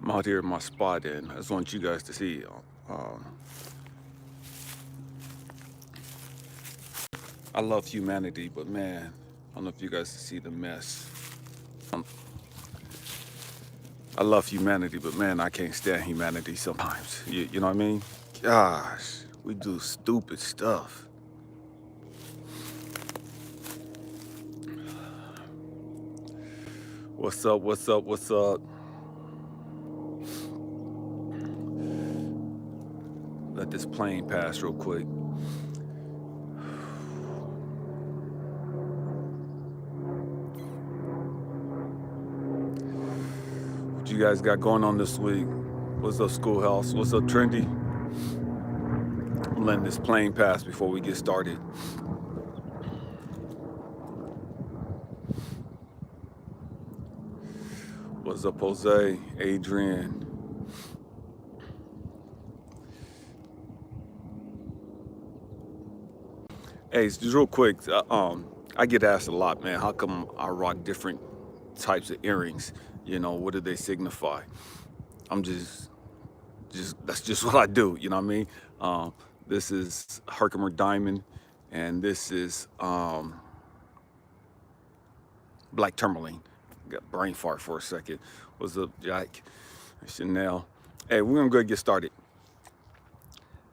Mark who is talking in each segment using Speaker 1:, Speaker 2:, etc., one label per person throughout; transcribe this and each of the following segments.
Speaker 1: I'm out here at my spot, and I just want you guys to see. Um, I love humanity, but man, I don't know if you guys see the mess. Um, I love humanity, but man, I can't stand humanity sometimes. You know what I mean? Gosh, we do stupid stuff. What's up? What's up? What's up? Let this plane pass real quick. What you guys got going on this week? What's up, Schoolhouse? What's up, Trendy? I'm letting this plane pass before we get started. What's up, Jose? Adrian? Hey, just real quick, I get asked a lot, man, how come I rock different types of earrings? You know, what do they signify? I'm just that's just what I do, you know what I mean? This is Herkimer Diamond, and this is Black Tourmaline. Got brain fart for a second. What's up, Jack? Chanel. Hey, we're gonna go ahead and get started.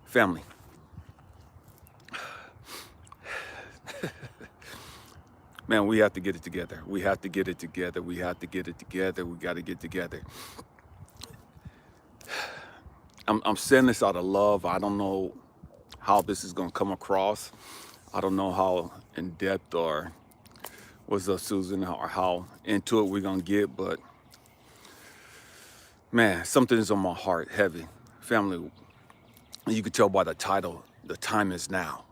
Speaker 1: Family. Man, we have to get it together. We have to get it together. We have to get it together. We got to get together. I'm saying this out of love. I don't know how this is going to come across. I don't know how in depth or what's up, Susan, or how into it we're going to get. But, man, something is on my heart, heavy. Family, you can tell by the title, the time is now.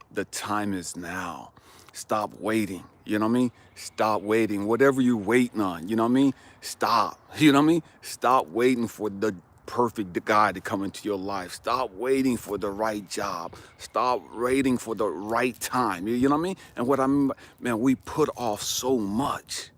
Speaker 1: The time is now. Stop waiting. You know what I mean? Stop waiting. Whatever you're waiting on, you know what I mean? Stop. You know what I mean? Stop waiting for the perfect guy to come into your life. Stop waiting for the right job. Stop waiting for the right time. You know what I mean? And what I mean, man, we put off so much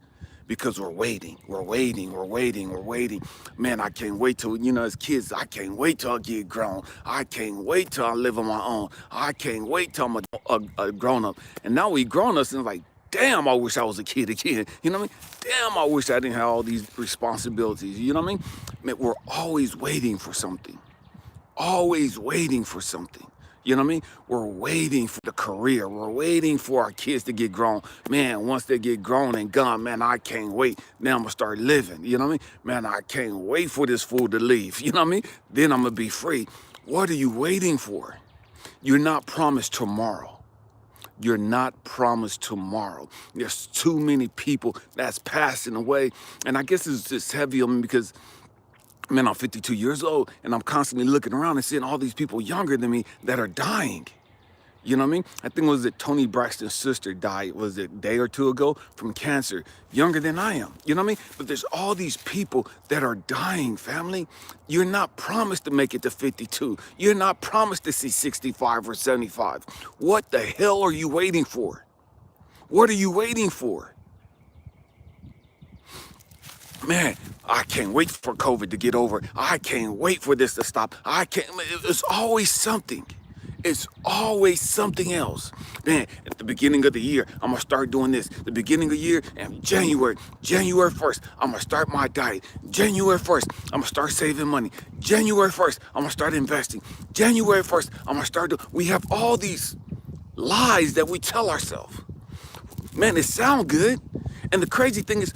Speaker 1: because we're waiting. We're waiting. We're waiting. We're waiting. Man, I can't wait till, you know, as kids, I can't wait till I get grown. I can't wait till I live on my own. I can't wait till I'm a grown up. And now we grown ups and like, damn, I wish I was a kid again. You know what I mean? Damn, I wish I didn't have all these responsibilities. You know what I mean? Man, we're always waiting for something. Always waiting for something. You know what I mean? We're waiting for the career. We're waiting for our kids to get grown. Man, once they get grown and gone, man, I can't wait. Then I'm going to start living. You know what I mean? Man, I can't wait for this fool to leave. You know what I mean? Then I'm going to be free. What are you waiting for? You're not promised tomorrow. You're not promised tomorrow. There's too many people that's passing away. And I guess it's just heavy on me because, man, I'm 52 years old and I'm constantly looking around and seeing all these people younger than me that are dying. You know what I mean? I think it was that Tony Braxton's sister died, was it a day or two ago, from cancer, younger than I am. You know what I mean? But there's all these people that are dying, family. You're not promised to make it to 52. You're not promised to see 65 or 75. What the hell are you waiting for? What are you waiting for? Man, I can't wait for COVID to get over. I can't wait for this to stop. It's always something. It's always something else. Man, at the beginning of the year, I'm going to start doing this. The beginning of the year, and January 1st, I'm going to start my diet. January 1st, I'm going to start saving money. January 1st, I'm going to start investing. January 1st, I'm going to start doing. We have all these lies that we tell ourselves. Man, it sounds good. And the crazy thing is,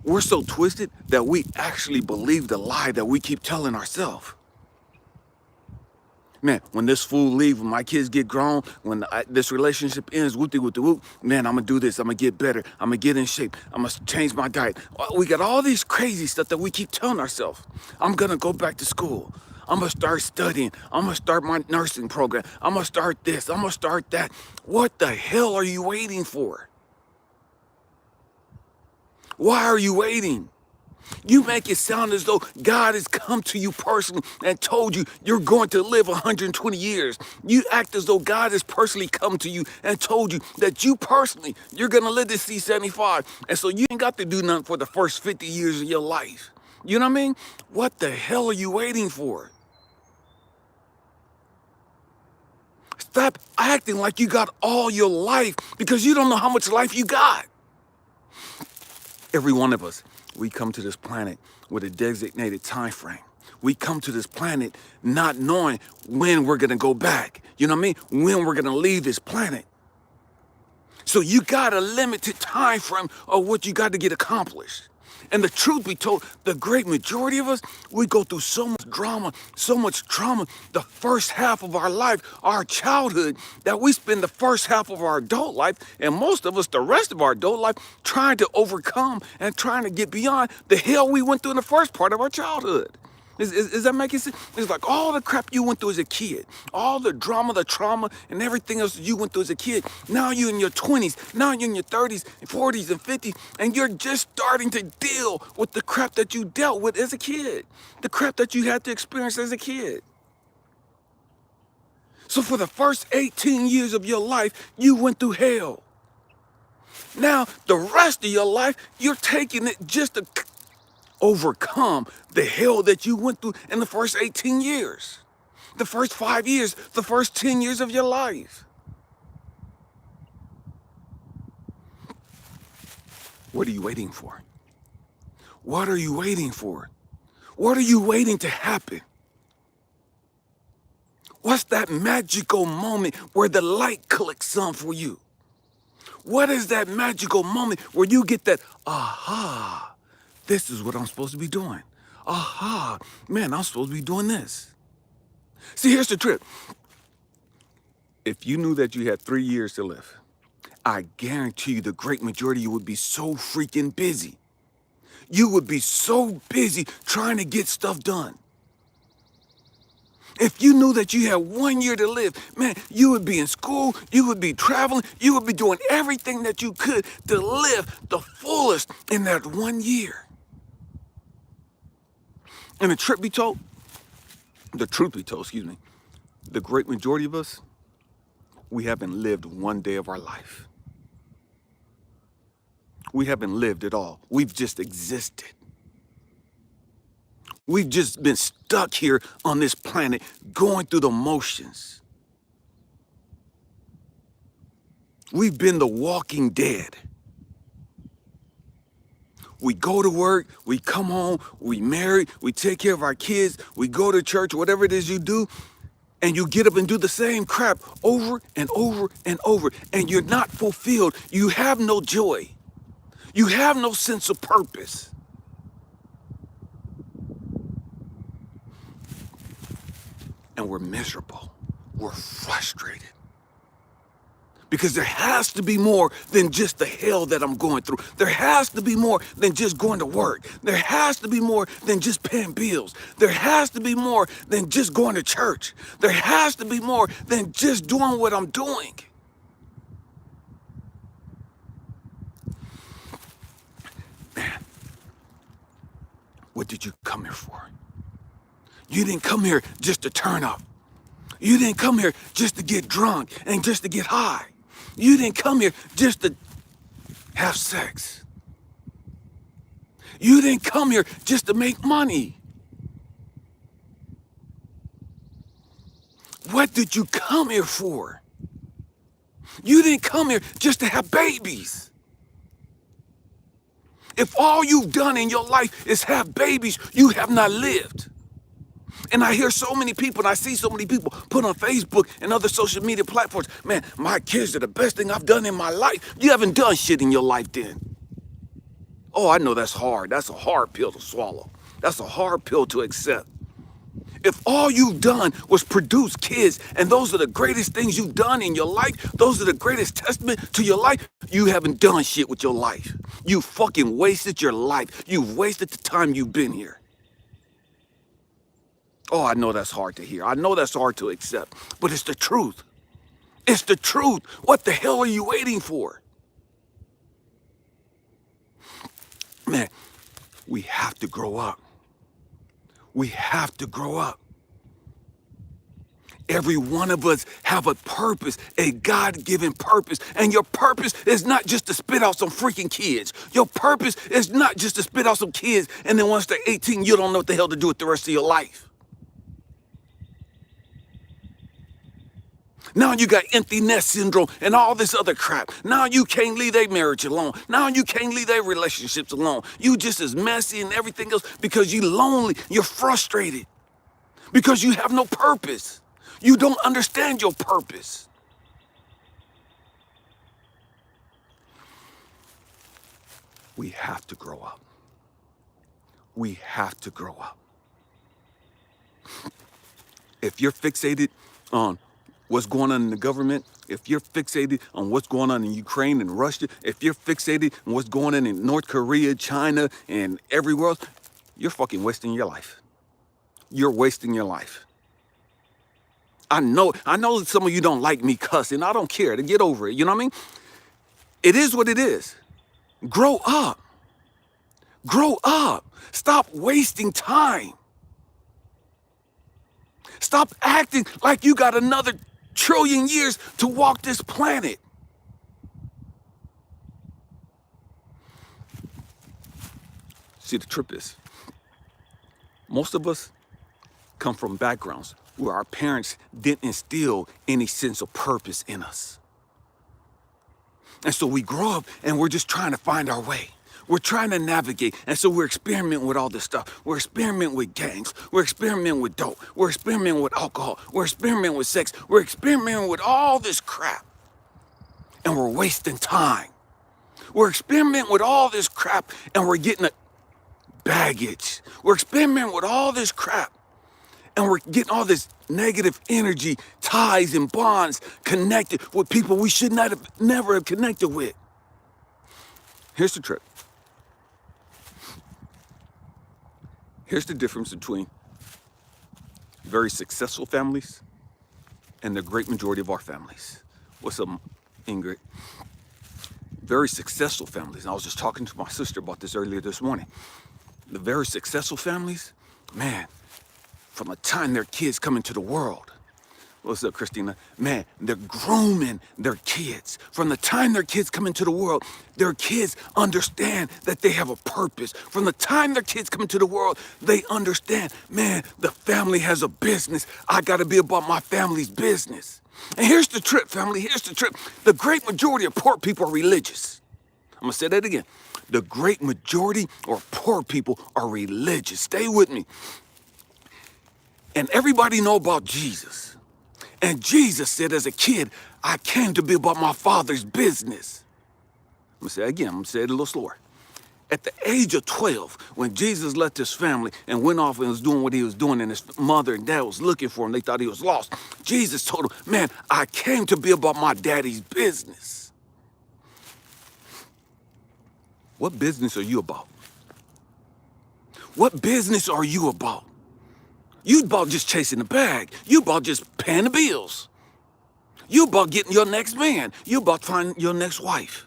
Speaker 1: we're so twisted that we actually believe the lie that we keep telling ourselves. Man, when this fool leave, when my kids get grown, when this relationship ends, whoop-de-whoop-de-whoop, man, I'm going to do this. I'm going to get better. I'm going to get in shape. I'm going to change my diet. We got all these crazy stuff that we keep telling ourselves. I'm going to go back to school. I'm going to start studying. I'm going to start my nursing program. I'm going to start this. I'm going to start that. What the hell are you waiting for? Why are you waiting? You make it sound as though God has come to you personally and told you you're going to live 120 years. You act as though God has personally come to you and told you that you personally, you're going to live to see 75. And so you ain't got to do nothing for the first 50 years of your life. You know what I mean? What the hell are you waiting for? Stop acting like you got all your life because you don't know how much life you got. Every one of us, we come to this planet with a designated time frame. We come to this planet not knowing when we're gonna go back. You know what I mean? When we're gonna leave this planet. So you got a limited time frame of what you got to get accomplished. And the truth be told, the great majority of us, we go through so much drama, so much trauma, the first half of our life, our childhood, that we spend the first half of our adult life, and most of us the rest of our adult life, trying to overcome and trying to get beyond the hell we went through in the first part of our childhood. Is that making sense? It's like all the crap you went through as a kid, all the drama, the trauma, and everything else you went through as a kid. Now you're in your 20s, now you're in your 30s, 40s, and 50s, and you're just starting to deal with the crap that you dealt with as a kid, the crap that you had to experience as a kid. So for the first 18 years of your life, you went through hell. Now, the rest of your life, you're taking it just to overcome the hell that you went through in the first 18 years, the first 5 years, the first 10 years of your life. What are you waiting for? What are you waiting for? What are you waiting to happen? What's that magical moment where the light clicks on for you? What is that magical moment where you get that, aha, this is what I'm supposed to be doing. Aha, man, I'm supposed to be doing this. See, here's the trick. If you knew that you had 3 years to live, I guarantee you the great majority of you would be so freaking busy. You would be so busy trying to get stuff done. If you knew that you had 1 year to live, man, you would be in school, you would be traveling, you would be doing everything that you could to live the fullest in that 1 year. And the truth be told, the great majority of us, we haven't lived 1 day of our life. We haven't lived at all. We've just existed. We've just been stuck here on this planet going through the motions. We've been the walking dead. We go to work, we come home, we marry, we take care of our kids, we go to church, whatever it is you do, and you get up and do the same crap over and over and over, and you're not fulfilled. You have no joy. You have no sense of purpose. And we're miserable. We're frustrated. Because there has to be more than just the hell that I'm going through. There has to be more than just going to work. There has to be more than just paying bills. There has to be more than just going to church. There has to be more than just doing what I'm doing. Man, what did you come here for? You didn't come here just to turn up. You didn't come here just to get drunk and just to get high. You didn't come here just to have sex. You didn't come here just to make money. What did you come here for? You didn't come here just to have babies. If all you've done in your life is have babies, you have not lived. And I hear so many people, and I see so many people put on Facebook and other social media platforms, man, my kids are the best thing I've done in my life. You haven't done shit in your life then. Oh, I know that's hard. That's a hard pill to swallow. That's a hard pill to accept. If all you've done was produce kids, and those are the greatest things you've done in your life, those are the greatest testament to your life, you haven't done shit with your life. You fucking wasted your life. You've wasted the time you've been here. Oh, I know that's hard to hear. I know that's hard to accept, but it's the truth. It's the truth. What the hell are you waiting for? Man, we have to grow up. We have to grow up. Every one of us have a purpose, a God-given purpose. And your purpose is not just to spit out some freaking kids. Your purpose is not just to spit out some kids, and then once they're 18, you don't know what the hell to do with the rest of your life. Now you got empty nest syndrome and all this other crap. Now you can't leave their marriage alone. Now you can't leave their relationships alone. You just as messy and everything else because you're lonely, you're frustrated, because you have no purpose. You don't understand your purpose. We have to grow up. We have to grow up. If you're fixated on what's going on in the government, if you're fixated on what's going on in Ukraine and Russia, if you're fixated on what's going on in North Korea, China, and everywhere else, you're fucking wasting your life. You're wasting your life. I know that some of you don't like me cussing. I don't care. To get over it. You know what I mean? It is what it is. Grow up. Grow up. Stop wasting time. Stop acting like you got another trillion years to walk this planet. See, the trip is, most of us come from backgrounds where our parents didn't instill any sense of purpose in us. And so we grow up and we're just trying to find our way. We're trying to navigate. And so we're experimenting with all this stuff. We're experimenting with gangs. We're experimenting with dope. We're experimenting with alcohol. We're experimenting with sex. We're experimenting with all this crap. And we're wasting time. We're experimenting with all this crap and we're getting a baggage. We're experimenting with all this crap and we're getting all this negative energy, ties and bonds connected with people we should never have connected with. Here's the trick. Here's the difference between very successful families and the great majority of our families. What's up, Ingrid? Very successful families. And I was just talking to my sister about this earlier this morning. The very successful families, man, from the time their kids come into the world. What's up, Christina? Man, they're grooming their kids. From the time their kids come into the world, their kids understand that they have a purpose. From the time their kids come into the world, they understand, man, the family has a business. I got to be about my family's business. And here's the trip, family. Here's the trip. The great majority of poor people are religious. I'm going to say that again. The great majority of poor people are religious. Stay with me. And everybody know about Jesus. And Jesus said as a kid, I came to be about my Father's business. I'm going to say it again. I'm going to say it a little slower. At the age of 12, when Jesus left his family and went off and was doing what he was doing, and his mother and dad was looking for him, they thought he was lost. Jesus told him, man, I came to be about my daddy's business. What business are you about? What business are you about? You about just chasing the bag. You about just paying the bills. You about getting your next man. You about finding your next wife.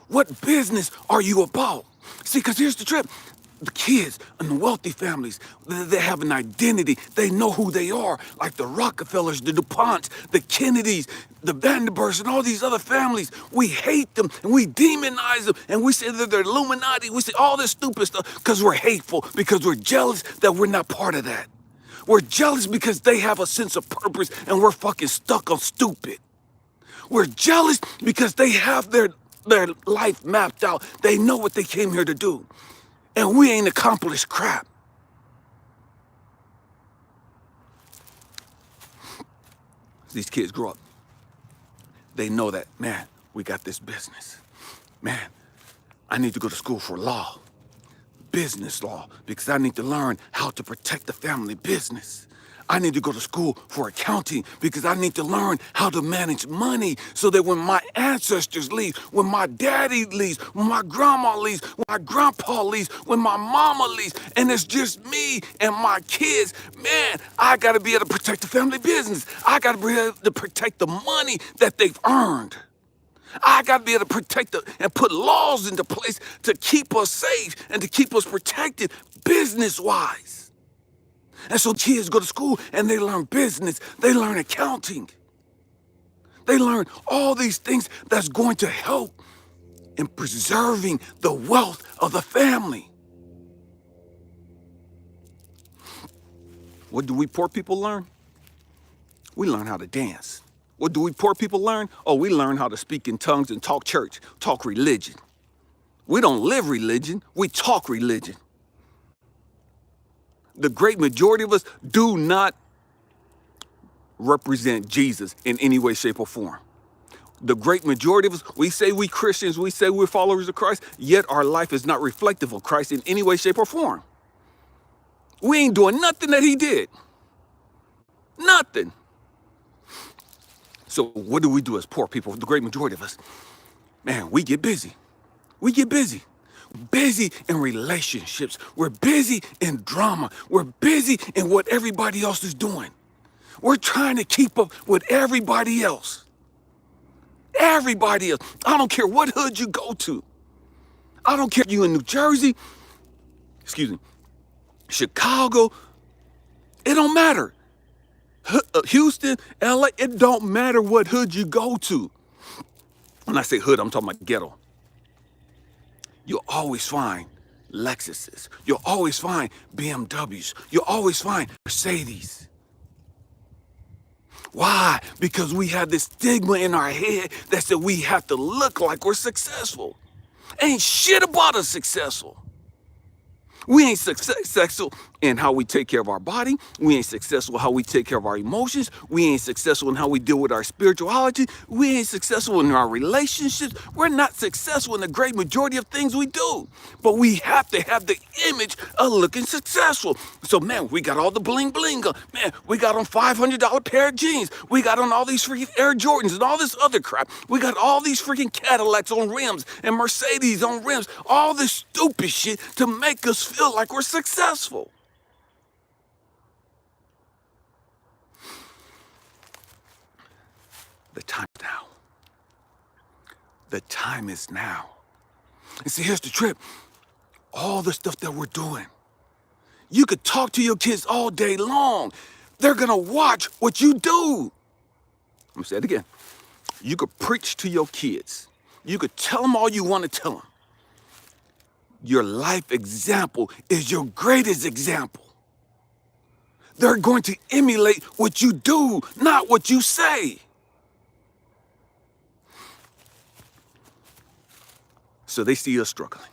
Speaker 1: What business are you about? See, because here's the trip. The kids and the wealthy families, they have an identity. They know who they are, like the Rockefellers, the DuPonts, the Kennedys, the Vanderbursts, and all these other families. We hate them, and we demonize them, and we say that they're Illuminati. We say all this stupid stuff because we're hateful, because we're jealous that we're not part of that. We're jealous because they have a sense of purpose, and we're fucking stuck on stupid. We're jealous because they have their life mapped out. They know what they came here to do. And we ain't accomplished crap. These kids grow up. They know that, man, we got this business. Man, I need to go to school for law, business law, because I need to learn how to protect the family business. I need to go to school for accounting because I need to learn how to manage money so that when my ancestors leave, when my daddy leaves, when my grandma leaves, when my grandpa leaves, when my mama leaves, and it's just me and my kids, man, I got to be able to protect the family business. I got to be able to protect the money that they've earned. I got to be able to protect and put laws into place to keep us safe and to keep us protected business-wise. And so kids go to school and they learn business, they learn accounting. They learn all these things that's going to help in preserving the wealth of the family. What do we poor people learn? We learn how to dance. What do we poor people learn? Oh, we learn how to speak in tongues and talk church, talk religion. We don't live religion, we talk religion. The great majority of us do not represent Jesus in any way, shape, or form. The great majority of us, we say we Christians, we say we're followers of Christ, yet our life is not reflective of Christ in any way, shape, or form. We ain't doing nothing that he did. Nothing. So what do we do as poor people, the great majority of us? Man, we get busy. We get busy. Busy in relationships. We're busy in drama. We're busy in what everybody else is doing. We're trying to keep up with everybody else. Everybody else. I don't care what hood you go to. I don't care if you're in New Jersey, Chicago. It don't matter. Houston, LA, it don't matter what hood you go to. When I say hood, I'm talking about ghetto. You'll always find Lexuses. You'll always find BMWs. You'll always find Mercedes. Why? Because we have this stigma in our head that said we have to look like we're successful. Ain't shit about us successful. We ain't successful in how we take care of our body. We ain't successful in how we take care of our emotions. We ain't successful in how we deal with our spirituality. We ain't successful in our relationships. We're not successful in the great majority of things we do. But we have to have the image of looking successful. So, man, we got all the bling bling. Man, we got on $500 pair of jeans. We got on all these freaking Air Jordans and all this other crap. We got all these freaking Cadillacs on rims and Mercedes on rims. All this stupid shit to make us feel like we're successful. The time is now. The time is now. And see, here's the trip. All the stuff that we're doing. You could talk to your kids all day long. They're gonna watch what you do. I'm gonna say it again. You could preach to your kids. You could tell them all you want to tell them. Your life example is your greatest example. They're going to emulate what you do, not what you say. So they see us struggling.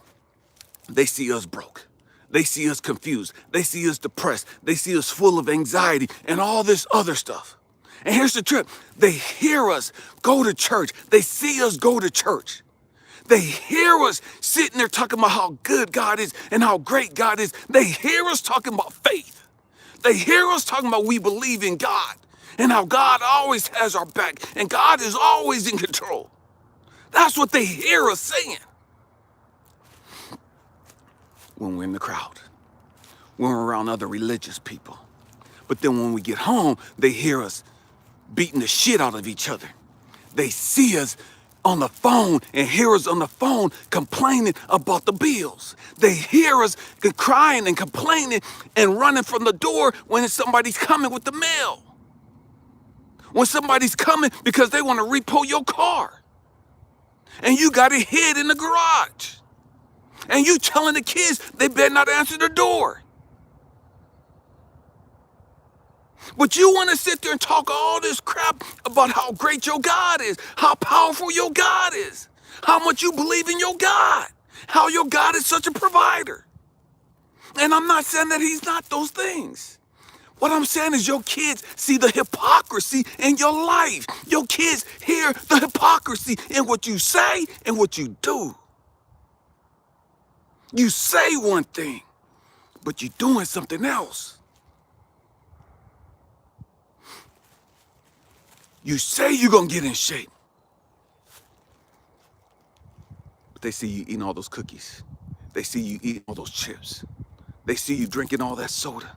Speaker 1: They see us broke. They see us confused. They see us depressed. They see us full of anxiety and all this other stuff. And here's the trip. They hear us go to church. They see us go to church. They hear us sitting there talking about how good God is and how great God is. They hear us talking about faith. They hear us talking about we believe in God and how God always has our back and God is always in control. That's what they hear us saying. When we're in the crowd, when we're around other religious people. But then when we get home, they hear us beating the shit out of each other. They see us on the phone and hear us on the phone complaining about the bills. They hear us crying and complaining and running from the door when somebody's coming with the mail. When somebody's coming because they want to repo your car. And you got it hid in the garage. And you telling the kids they better not answer the door. But you want to sit there and talk all this crap about how great your God is, how powerful your God is, how much you believe in your God, how your God is such a provider. And I'm not saying that he's not those things. What I'm saying is your kids see the hypocrisy in your life. Your kids hear the hypocrisy in what you say and what you do. You say one thing, but you're doing something else. You say you're going to get in shape. But they see you eating all those cookies. They see you eating all those chips. They see you drinking all that soda.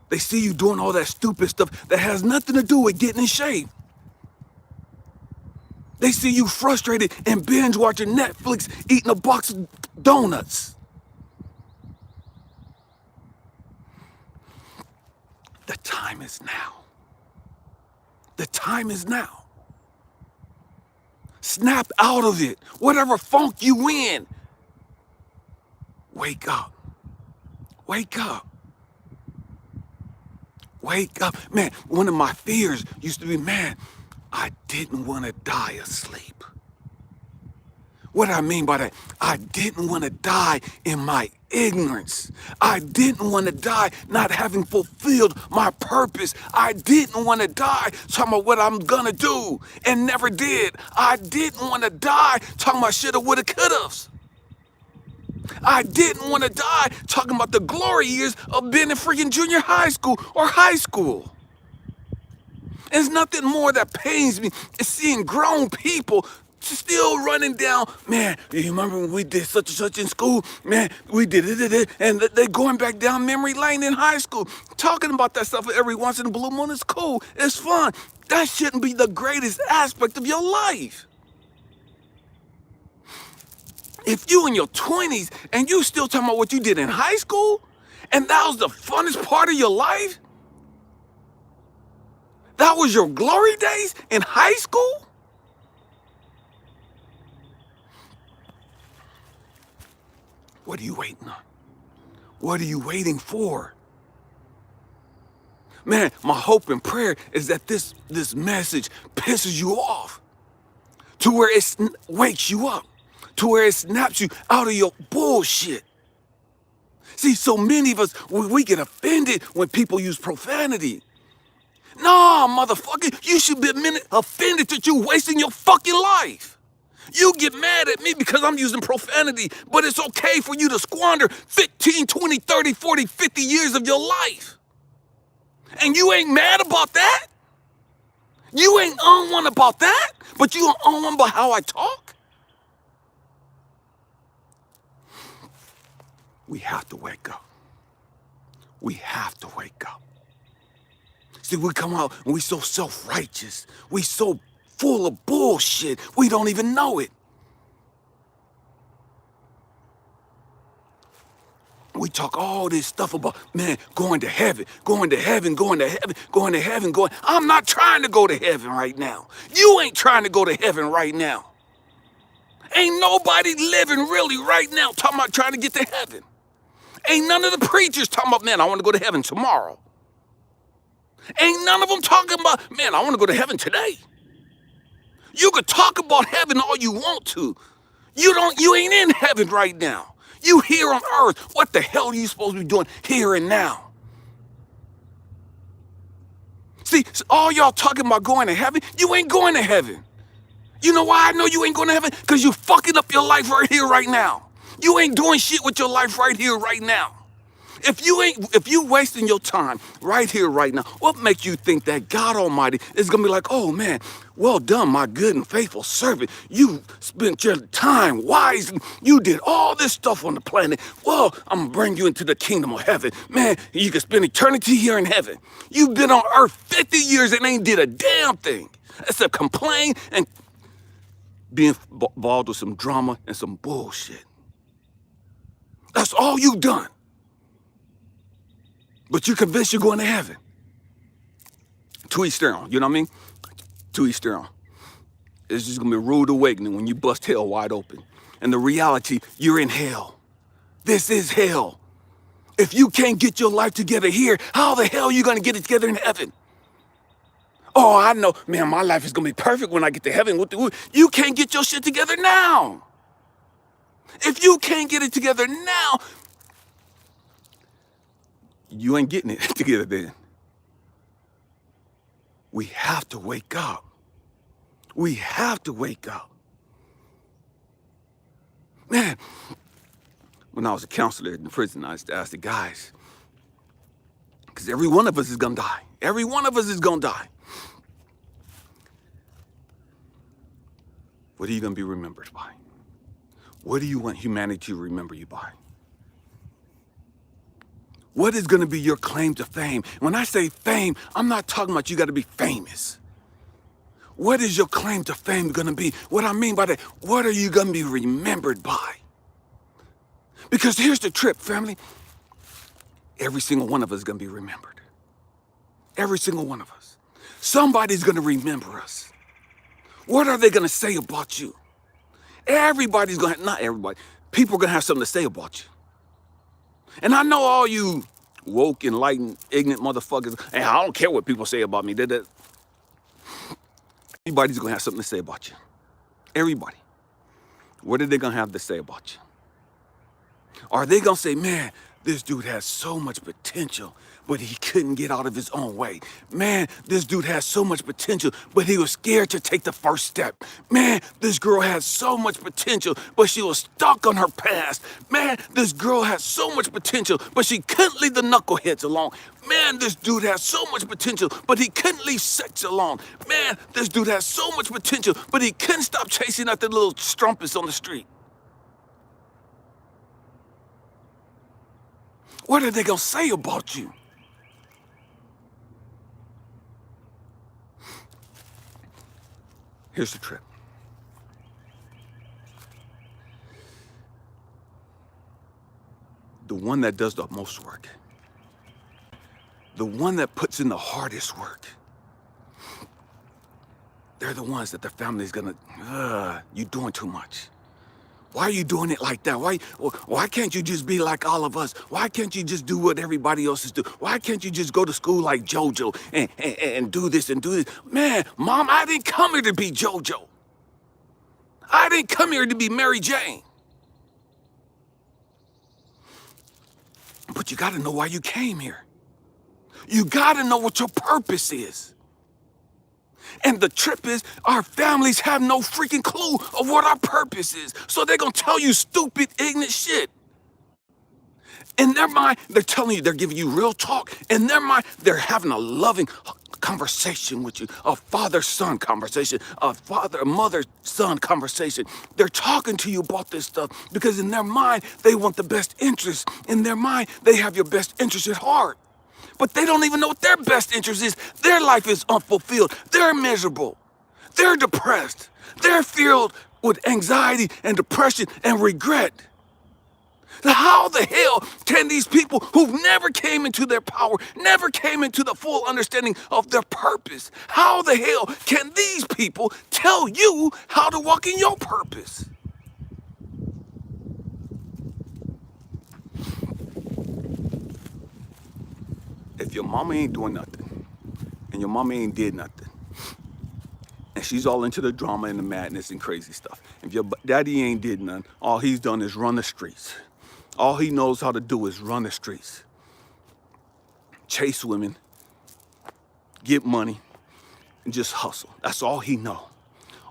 Speaker 1: They see you doing all that stupid stuff that has nothing to do with getting in shape. They see you frustrated and binge watching Netflix, eating a box of donuts. time is now. The time is now. Snap out of it. Whatever funk you in. Wake up. Wake up. Wake up. Man, one of my fears used to be, man, I didn't want to die asleep. What do I mean by that? I didn't want to die in my ignorance. I didn't want to die not having fulfilled my purpose. I didn't want to die talking about what I'm gonna do and never did. I didn't want to die talking about shoulda, woulda, couldas. I didn't want to die talking about the glory years of being in freaking junior high school or high school. There's nothing more that pains me is seeing grown people still running down, man, you remember when we did such and such in school? Man, we did it, and they're going back down memory lane in high school. Talking about that stuff every once in a blue moon is cool. It's fun. That shouldn't be the greatest aspect of your life. If you in your 20s and you still talking about what you did in high school, and that was the funnest part of your life, that was your glory days in high school? What are you waiting on? What are you waiting for? Man, my hope and prayer is that this message pisses you off to where it wakes you up, to where it snaps you out of your bullshit. See, so many of us, we get offended when people use profanity. Nah, motherfucker, you should be offended that you're wasting your fucking life. You get mad at me because I'm using profanity, but it's okay for you to squander 15, 20, 30, 40, 50 years of your life. And you ain't mad about that? You ain't on one about that? But you on one about how I talk? We have to wake up. We have to wake up. See, we come out and we so self-righteous. We so full of bullshit. We don't even know it. We talk all this stuff about, man, going to heaven, going to heaven, going to heaven, going to heaven, going. I'm not trying to go to heaven right now. You ain't trying to go to heaven right now. Ain't nobody living really right now talking about trying to get to heaven. Ain't none of the preachers talking about, man, I want to go to heaven tomorrow. Ain't none of them talking about, man, I want to go to heaven today. You could talk about heaven all you want to. You ain't in heaven right now. You here on earth. What the hell are you supposed to be doing here and now? See, all y'all talking about going to heaven, you ain't going to heaven. You know why I know you ain't going to heaven? Because you fucking up your life right here, right now. You ain't doing shit with your life right here, right now. If you wasting your time right here, right now, what makes you think that God Almighty is gonna be like, oh man, well done, my good and faithful servant. You spent your time wisely. You did all this stuff on the planet. Well, I'm gonna bring you into the kingdom of heaven. Man, you can spend eternity here in heaven. You've been on earth 50 years and ain't did a damn thing except complain and be involved with some drama and some bullshit. That's all you've done. But you're convinced you're going to heaven. To each their own, you know what I mean? To each their own. It's just going to be a rude awakening when you bust hell wide open. And the reality, you're in hell. This is hell. If you can't get your life together here, how the hell are you going to get it together in heaven? Oh, I know, man, my life is going to be perfect when I get to heaven. You can't get your shit together now. If you can't get it together now, you ain't getting it together then. We have to wake up. We have to wake up. Man, when I was a counselor in the prison, I used to ask the guys, because every one of us is going to die. Every one of us is going to die. What are you going to be remembered by? What do you want humanity to remember you by? What is going to be your claim to fame? When I say fame, I'm not talking about you got to be famous. What is your claim to fame going to be? What I mean by that, what are you going to be remembered by? Because here's the trip, family. Every single one of us is going to be remembered. Every single one of us. Somebody's going to remember us. What are they going to say about you? Everybody's going to, not everybody, people are going to have something to say about you. And I know all you woke, enlightened, ignorant motherfuckers, and I don't care what people say about me. Everybody's going to have something to say about you. Everybody. What are they going to have to say about you? Are they going to say, man, this dude has so much potential, but he couldn't get out of his own way. Man, this dude has so much potential, but he was scared to take the first step. Man, this girl has so much potential, but she was stuck on her past. Man, this girl has so much potential, but she couldn't leave the knuckleheads alone. Man, this dude has so much potential, but he couldn't leave sex alone. Man, this dude has so much potential, but he couldn't stop chasing after little strumpets on the street. What are they going to say about you? Here's the trick. The one that does the most work, the one that puts in the hardest work, they're the ones that the family's gonna, you're doing too much. Why are you doing it like that? Why can't you just be like all of us? Why can't you just do what everybody else is doing? Why can't you just go to school like JoJo and do this and do this? Man, Mom, I didn't come here to be JoJo. I didn't come here to be Mary Jane. But you gotta know why you came here. You gotta know what your purpose is. And the trip is, our families have no freaking clue of what our purpose is. So they're gonna tell you stupid, ignorant shit. In their mind, they're telling you, they're giving you real talk. In their mind, they're having a loving conversation with you, a father-son conversation, a mother-son conversation. They're talking to you about this stuff because in their mind, they want the best interest. In their mind, they have your best interest at heart. But they don't even know what their best interest is. Their life is unfulfilled. They're miserable. They're depressed. They're filled with anxiety and depression and regret. How the hell can these people who've never came into their power, never came into the full understanding of their purpose, how the hell can these people tell you how to walk in your purpose? If your mama ain't doing nothing, and your mama ain't did nothing, and she's all into the drama and the madness and crazy stuff, if your daddy ain't did nothing, all he's done is run the streets. All he knows how to do is run the streets. Chase women, get money, and just hustle. That's all he know.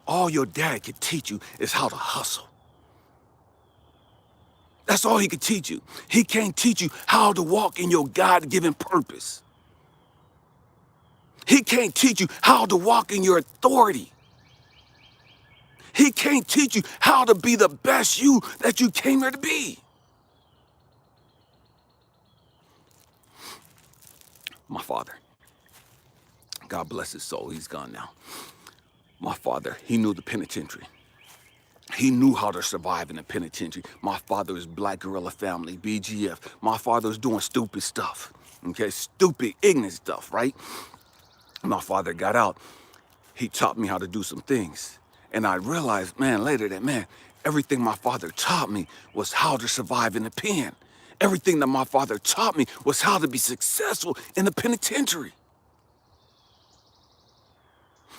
Speaker 1: All your dad can teach you is how to hustle. That's all he can teach you. He can't teach you how to walk in your God-given purpose. He can't teach you how to walk in your authority. He can't teach you how to be the best you that you came here to be. My father, God bless his soul, he's gone now. My father, he knew the penitentiary. He knew how to survive in the penitentiary. My father was Black Guerrilla Family, BGF. My father was doing stupid stuff, okay? Stupid, ignorant stuff, right? My father got out. He taught me how to do some things. And I realized, man, later that, man, everything my father taught me was how to survive in the pen. Everything that my father taught me was how to be successful in the penitentiary.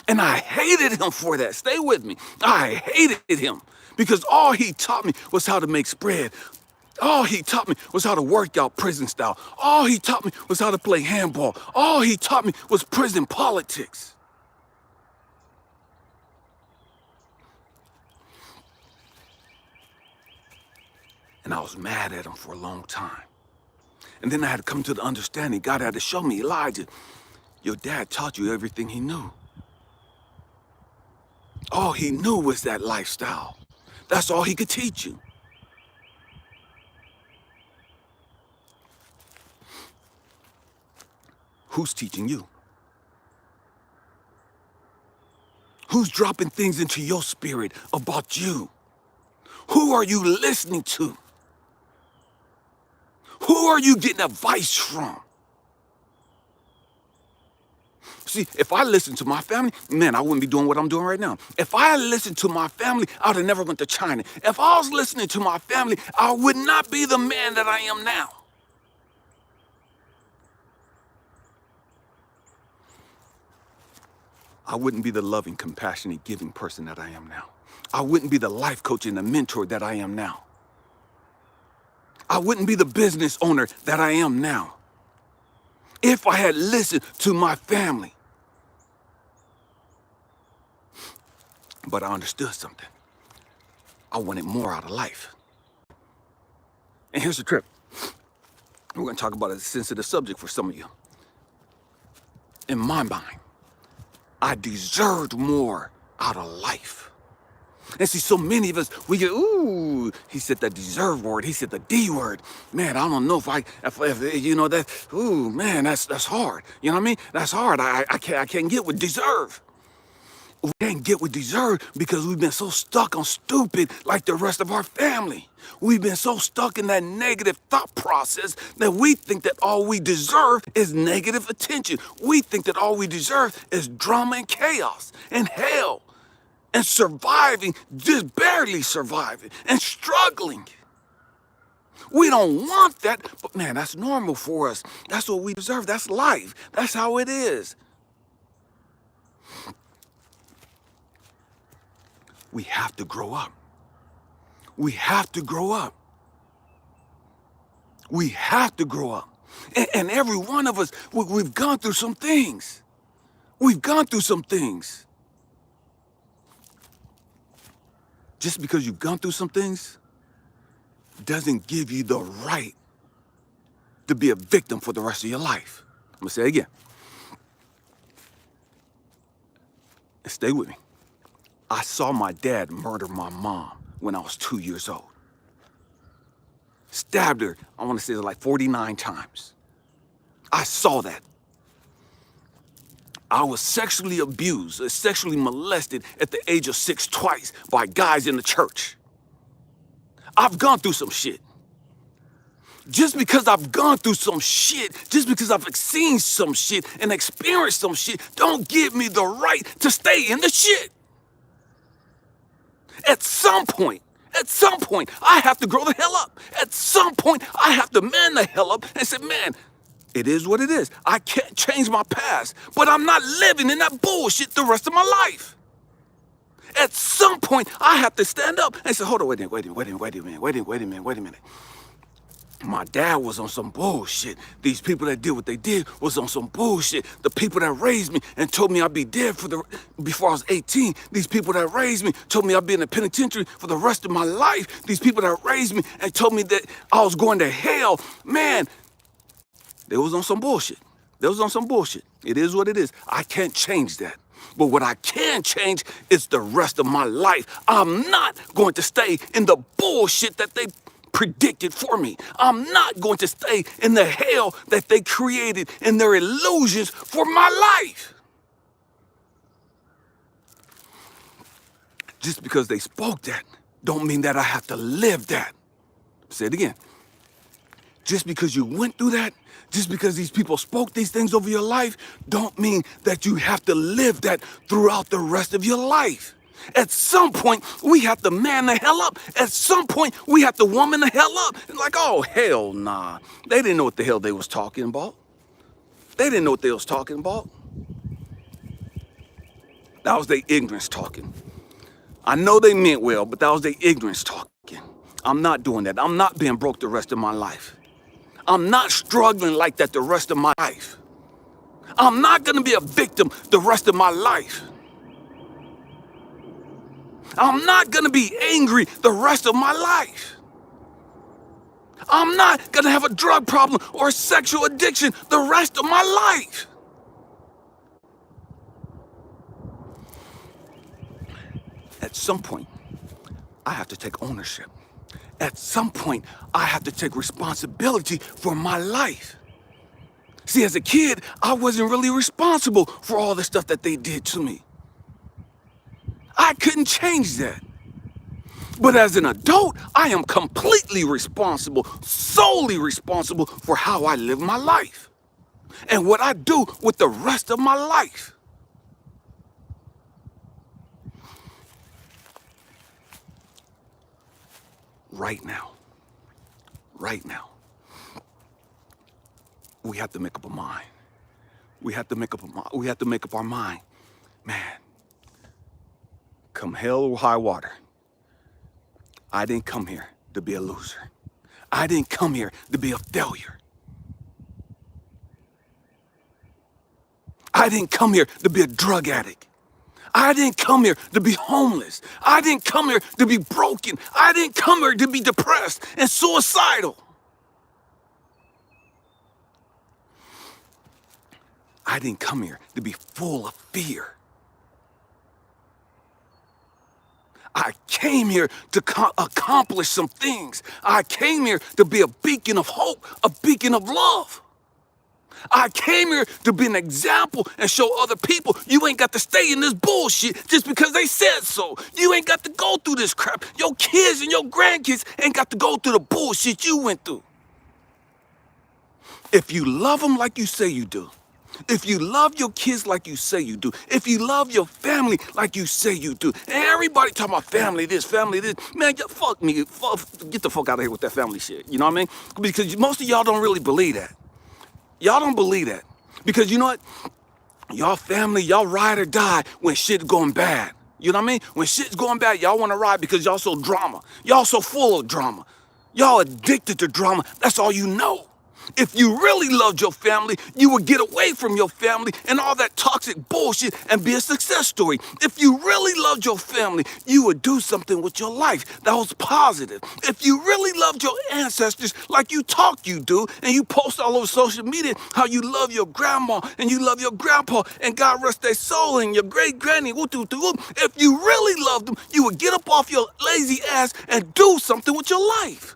Speaker 1: And I hated him for that. Stay with me. I hated him because all he taught me was how to make spread. All he taught me was how to work out prison style. All he taught me was how to play handball. All he taught me was prison politics. And I was mad at him for a long time. And then I had to come to the understanding. God had to show me, Elijah, your dad taught you everything he knew. All he knew was that lifestyle. That's all he could teach you. Who's teaching you? Who's dropping things into your spirit about you? Who are you listening to? Who are you getting advice from? See, if I listened to my family, man, I wouldn't be doing what I'm doing right now. If I listened to my family, I would have never went to China. If I was listening to my family, I would not be the man that I am now. I wouldn't be the loving, compassionate, giving person that I am now. I wouldn't be the life coach and the mentor that I am now. I wouldn't be the business owner that I am now if I had listened to my family. But I understood something. I wanted more out of life. And here's the trip. We're going to talk about a sensitive subject for some of you. In my mind, I deserved more out of life. And see, so many of us, we get, ooh, he said that deserve word. He said the D word. Man, I don't know if you know that, ooh, man, that's hard. You know what I mean? That's hard. I can't get with deserve. We can't get with deserve because we've been so stuck on stupid like the rest of our family. We've been so stuck in that negative thought process that we think that all we deserve is negative attention. We think that all we deserve is drama and chaos and hell and surviving, just barely surviving and struggling. We don't want that, but man, that's normal for us. That's what we deserve. That's life. That's how it is. We have to grow up. We have to grow up. We have to grow up. And every one of us, we've gone through some things. We've gone through some things. Just because you've gone through some things doesn't give you the right to be a victim for the rest of your life. I'm gonna say it again. And stay with me. I saw my dad murder my mom when I was 2 years old. Stabbed her, I want to say like 49 times. I saw that. I was sexually abused, sexually molested at the age of 6 twice by guys in the church. I've gone through some shit. Just because I've gone through some shit, just because I've seen some shit and experienced some shit, don't give me the right to stay in the shit. At some point, I have to grow the hell up. At some point, I have to man the hell up and say, man, it is what it is. I can't change my past, but I'm not living in that bullshit the rest of my life. At some point, I have to stand up and say, hold on, wait a minute. My dad was on some bullshit. These people that did what they did was on some bullshit. The people that raised me and told me I'd be dead before I was 18. These people that raised me told me I'd be in the penitentiary for the rest of my life. These people that raised me and told me that I was going to hell. Man, they was on some bullshit. They was on some bullshit. It is what it is. I can't change that. But what I can change is the rest of my life. I'm not going to stay in the bullshit that they predicted for me. I'm not going to stay in the hell that they created in their illusions for my life. Just because they spoke that don't mean that I have to live that. Say it again. Just because you went through that, just because these people spoke these things over your life, don't mean that you have to live that throughout the rest of your life. At some point, we have to man the hell up. At some point, we have to woman the hell up. And like, oh, hell nah. They didn't know what the hell they was talking about. They didn't know what they was talking about. That was their ignorance talking. I know they meant well, but that was their ignorance talking. I'm not doing that. I'm not being broke the rest of my life. I'm not struggling like that the rest of my life. I'm not going to be a victim the rest of my life. I'm not going to be angry the rest of my life. I'm not going to have a drug problem or a sexual addiction the rest of my life. At some point, I have to take ownership. At some point, I have to take responsibility for my life. See, as a kid, I wasn't really responsible for all the stuff that they did to me. I couldn't change that. But as an adult, I am completely responsible, solely responsible for how I live my life. and what I do with the rest of my life. Right now, we have to make up a mind. We have to make up our mind. Man, come hell or high water, I didn't come here to be a loser. I didn't come here to be a failure. I didn't come here to be a drug addict. I didn't come here to be homeless. I didn't come here to be broken. I didn't come here to be depressed and suicidal. I didn't come here to be full of fear. I came here to accomplish some things. I came here to be a beacon of hope, a beacon of love. I came here to be an example and show other people you ain't got to stay in this bullshit just because they said so. You ain't got to go through this crap. Your kids and your grandkids ain't got to go through the bullshit you went through. If you love them like you say you do, if you love your kids like you say you do, if you love your family like you say you do, and everybody talking about family this, man, fuck me, get the fuck out of here with that family shit, you know what I mean? Because most of y'all don't really believe that. Y'all don't believe that. Because you know what? Y'all family, y'all ride or die when shit's going bad. You know what I mean? When shit's going bad, y'all want to ride because y'all so drama. Y'all so full of drama. Y'all addicted to drama. That's all you know. If you really loved your family, you would get away from your family and all that toxic bullshit and be a success story. If you really loved your family, you would do something with your life that was positive. If you really loved your ancestors like you talk you do, and you post all over social media how you love your grandma and you love your grandpa and God rest their soul and your great granny, if you really loved them, you would get up off your lazy ass and do something with your life.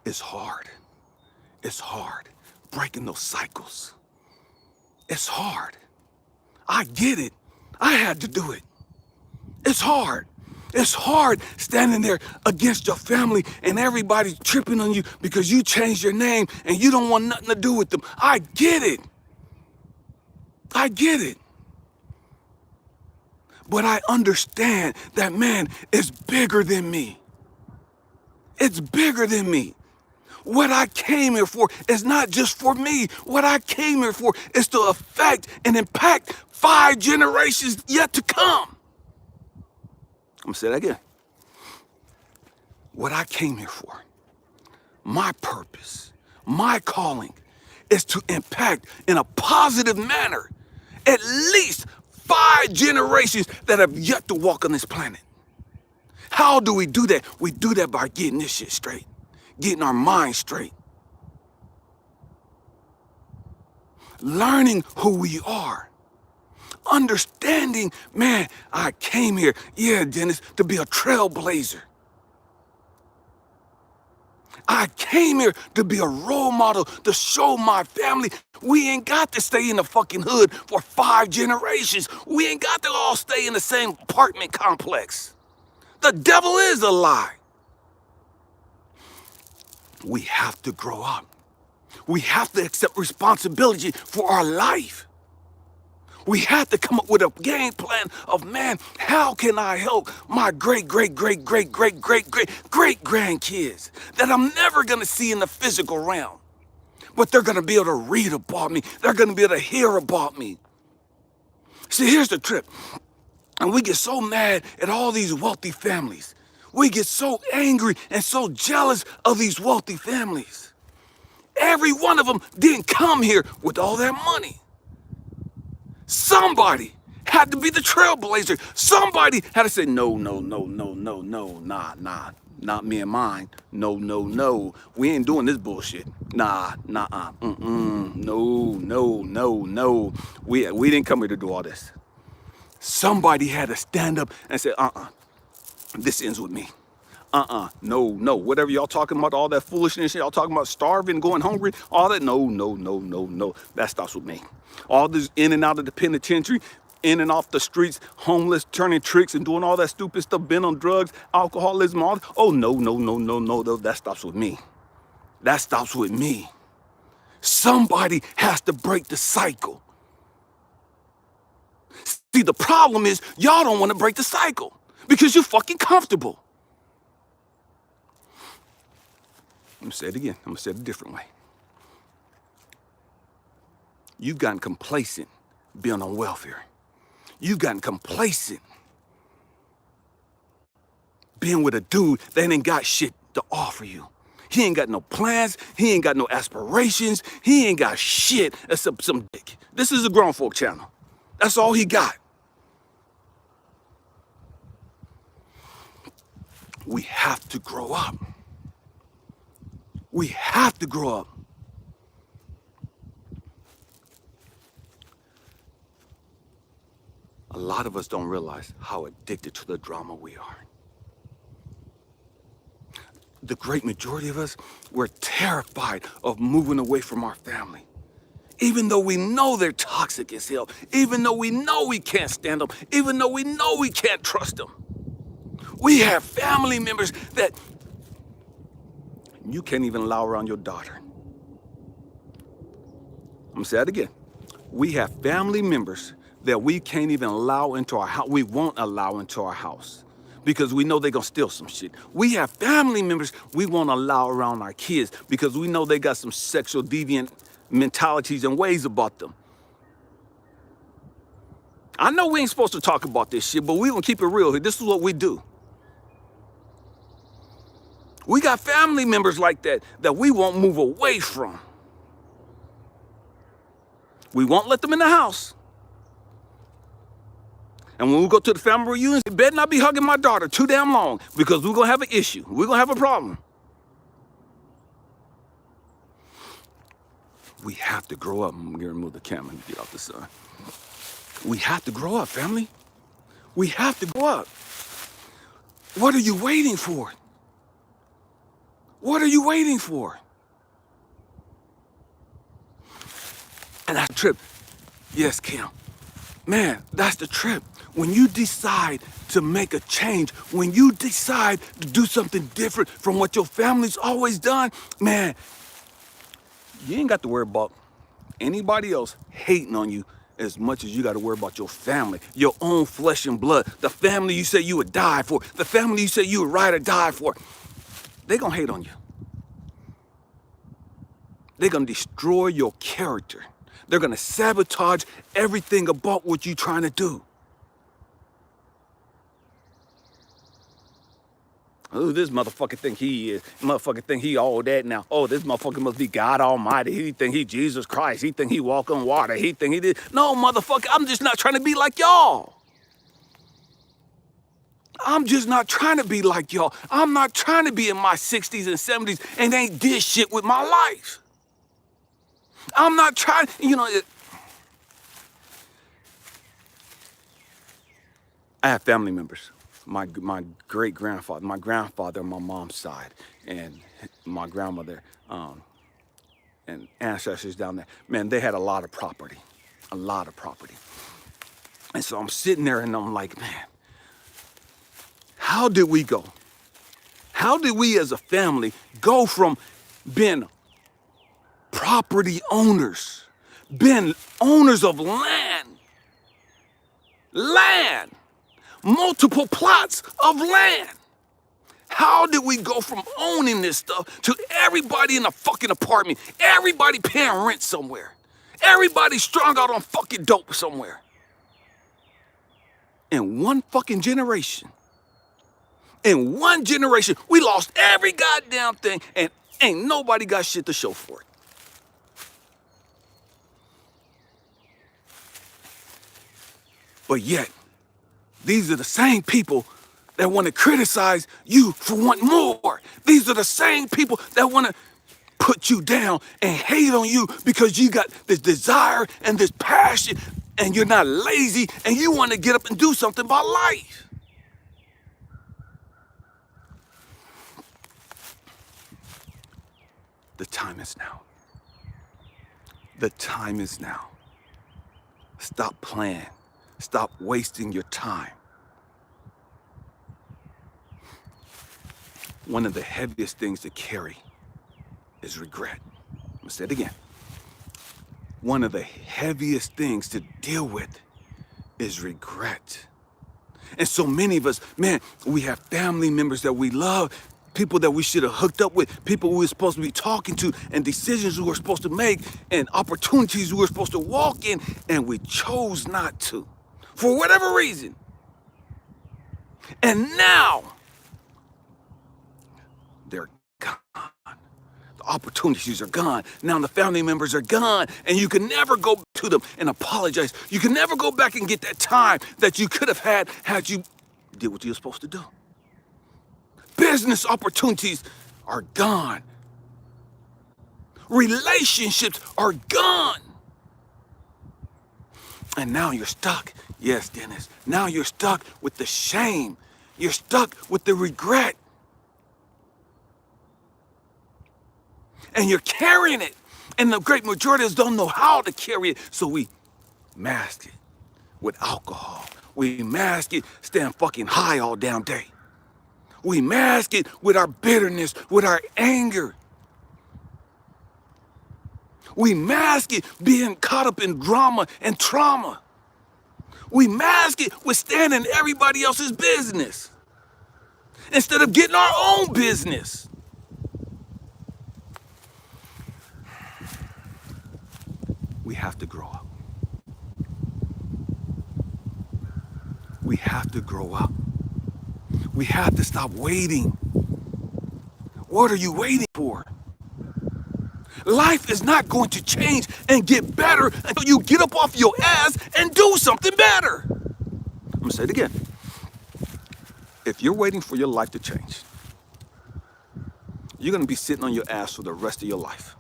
Speaker 1: It's hard. It's hard breaking those cycles. It's hard. I get it. I had to do it. It's hard. It's hard standing there against your family and everybody tripping on you because you changed your name and you don't want nothing to do with them. I get it. I get it. But I understand that, man, it's bigger than me. It's bigger than me. What I came here for is not just for me. What I came here for is to affect and impact 5 generations yet to come. I'm gonna say that again. What I came here for, my purpose, my calling, is to impact in a positive manner at least 5 generations that have yet to walk on this planet. How do we do that? We do that by getting this shit straight. Getting our mind straight. Learning who we are. Understanding, man, I came here, yeah, Dennis, to be a trailblazer. I came here to be a role model, to show my family we ain't got to stay in the fucking hood for 5 generations. We ain't got to all stay in the same apartment complex. The devil is a lie. We have to grow up. We have to accept responsibility for our life. We have to come up with a game plan of, man, how can I help my great grandkids that I'm never gonna see in the physical realm, but they're gonna be able to read about me. They're gonna be able to hear about me. See, here's the trip. And we get so mad at all these wealthy families. We get so angry and so jealous of these wealthy families. Every one of them didn't come here with all that money. Somebody had to be the trailblazer. Somebody had to say, no, not me and mine. No, we ain't doing this bullshit. No. We didn't come here to do all this. Somebody had to stand up and say, this ends with me. No. Whatever y'all talking about, all that foolishness, y'all talking about starving, going hungry, all that, no. That stops with me. All this in and out of the penitentiary, in and off the streets, homeless, turning tricks and doing all that stupid stuff, been on drugs, alcoholism, all. Oh, no, no, no, no, no, no, that stops with me. That stops with me. Somebody has to break the cycle. See, the problem is y'all don't want to break the cycle because you're fucking comfortable. I'm gonna say it again. I'm gonna say it a different way. You've gotten complacent being on welfare. You've gotten complacent being with a dude that ain't got shit to offer you. He ain't got no plans. He ain't got no aspirations. He ain't got shit except some dick. This is a grown folk channel. That's all he got. We have to grow up. We have to grow up. A lot of us don't realize how addicted to the drama we are. The great majority of us, we're terrified of moving away from our family. Even though we know they're toxic as hell, even though we know we can't stand them, even though we know we can't trust them. We have family members that you can't even allow around your daughter. I'm gonna say that again. We have family members that we can't even allow into our house. We won't allow into our house because we know they're gonna steal some shit. We have family members we won't allow around our kids because we know they got some sexual deviant mentalities and ways about them. I know we ain't supposed to talk about this shit, but we gonna keep it real here. This is what we do. We got family members like that we won't move away from. We won't let them in the house. And when we go to the family reunions, they better not be hugging my daughter too damn long because we're gonna have an issue. We're gonna have a problem. We have to grow up. I'm gonna remove the camera and get off the sun. We have to grow up, family. We have to grow up. What are you waiting for? What are you waiting for? And that's the trip. Yes, Kim. Man, that's the trip. When you decide to make a change, when you decide to do something different from what your family's always done, man, you ain't got to worry about anybody else hating on you as much as you got to worry about your family, your own flesh and blood, the family you say you would die for, the family you say you would ride or die for. They're going to hate on you. They're going to destroy your character. They're going to sabotage everything about what you're trying to do. Oh, this motherfucker think he is. Motherfucker think he all that now. Oh, this motherfucker must be God Almighty. He think he Jesus Christ. He think he walk on water. He think he did. No, motherfucker, I'm just not trying to be like y'all. I'm just not trying to be like y'all. I'm not trying to be in my 60s and 70s and ain't did shit with my life. I'm not trying, I have family members. My great-grandfather, my grandfather on my mom's side, and my grandmother, and ancestors down there. Man, they had a lot of property. A lot of property. And so I'm sitting there and I'm like, man, how did we go? How did we as a family go from being property owners, being owners of land, multiple plots of land? How did we go from owning this stuff to everybody in a fucking apartment, everybody paying rent somewhere, everybody strung out on fucking dope somewhere? In one fucking generation. In one generation, we lost every goddamn thing and ain't nobody got shit to show for it. But yet, these are the same people that want to criticize you for wanting more. These are the same people that want to put you down and hate on you because you got this desire and this passion and you're not lazy and you want to get up and do something about life. The time is now. The time is now. Stop playing Stop wasting your time. One of the heaviest things to carry is regret. I'm gonna say it again. One of the heaviest things to deal with is regret. And so many of us, man, we have family members that we love, people that we should have hooked up with, people we were supposed to be talking to, and decisions we were supposed to make, and opportunities we were supposed to walk in, and we chose not to, for whatever reason. And now, they're gone. The opportunities are gone. Now the family members are gone, and you can never go to them and apologize. You can never go back and get that time that you could have had you did what you were supposed to do. Business opportunities are gone. Relationships are gone. And now you're stuck. Yes, Dennis. Now you're stuck with the shame. You're stuck with the regret. And you're carrying it. And the great majority of us don't know how to carry it. So we mask it with alcohol. We mask it, staying fucking high all damn day. We mask it with our bitterness, with our anger. We mask it being caught up in drama and trauma. We mask it with standing everybody else's business instead of getting our own business. We have to grow up. We have to grow up. We have to stop waiting. What are you waiting for? Life is not going to change and get better until you get up off your ass and do something better. I'm gonna say it again. If you're waiting for your life to change, you're gonna be sitting on your ass for the rest of your life.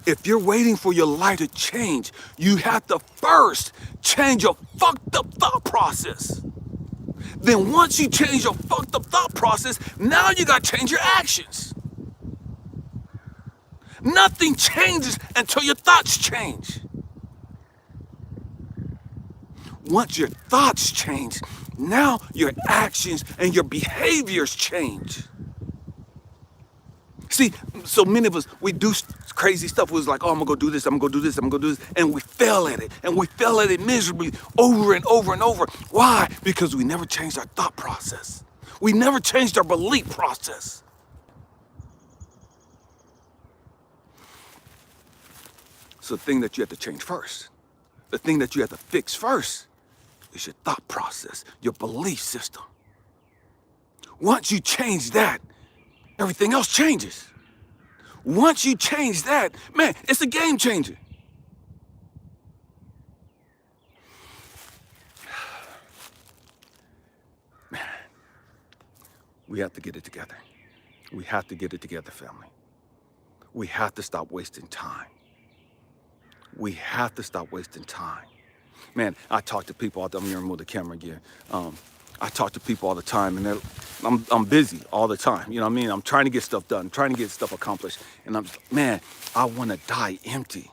Speaker 1: If you're waiting for your life to change, you have to first change your fucked up thought process. Then once you change your fucked up thought process, now you gotta change your actions. Nothing changes until your thoughts change. Once your thoughts change, now your actions and your behaviors change. See, so many of us, we do crazy stuff. It was like, oh, I'm gonna go do this, I'm gonna go do this, I'm gonna go do this. And we fail at it. And we fail at it miserably over and over and over. Why? Because we never changed our thought process. We never changed our belief process. So the thing that you have to change first, the thing that you have to fix first is your thought process, your belief system. Once you change that, everything else changes. Once you change that, man, it's a game changer. Man, we have to get it together. We have to get it together, family. We have to stop wasting time. We have to stop wasting time. Man, I talk to people out there. I'm gonna remove the camera again. I talk to people all the time, and I'm busy all the time. You know what I mean? I'm trying to get stuff done, trying to get stuff accomplished. And man, I want to die empty.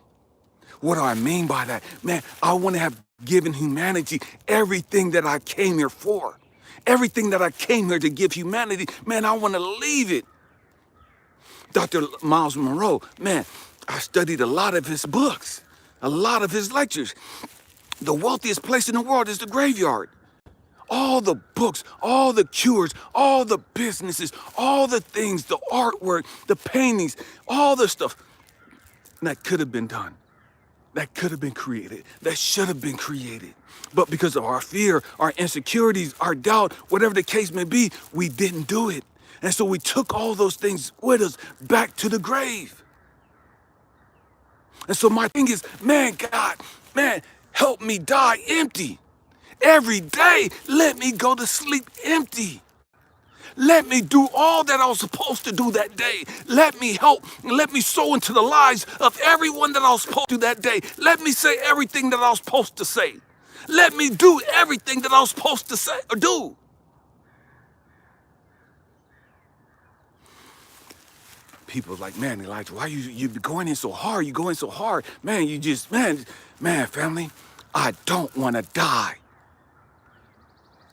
Speaker 1: What do I mean by that? Man, I want to have given humanity everything that I came here for. Everything that I came here to give humanity, man, I want to leave it. Dr. Miles Monroe, man, I studied a lot of his books, a lot of his lectures. The wealthiest place in the world is the graveyard. All the books, all the cures, all the businesses, all the things, the artwork, the paintings, all the stuff that could have been done, that could have been created, that should have been created. But because of our fear, our insecurities, our doubt, whatever the case may be, we didn't do it. And so we took all those things with us back to the grave. And so my thing is, man, God, man, help me die empty. Every day, let me go to sleep empty. Let me do all that I was supposed to do that day. Let me help, let me sow into the lives of everyone that I was supposed to do that day. Let me say everything that I was supposed to say. Let me do everything that I was supposed to say or do. People are like, man, Elijah, why you going in so hard? You going so hard. Man, you just, man, family, I don't want to die.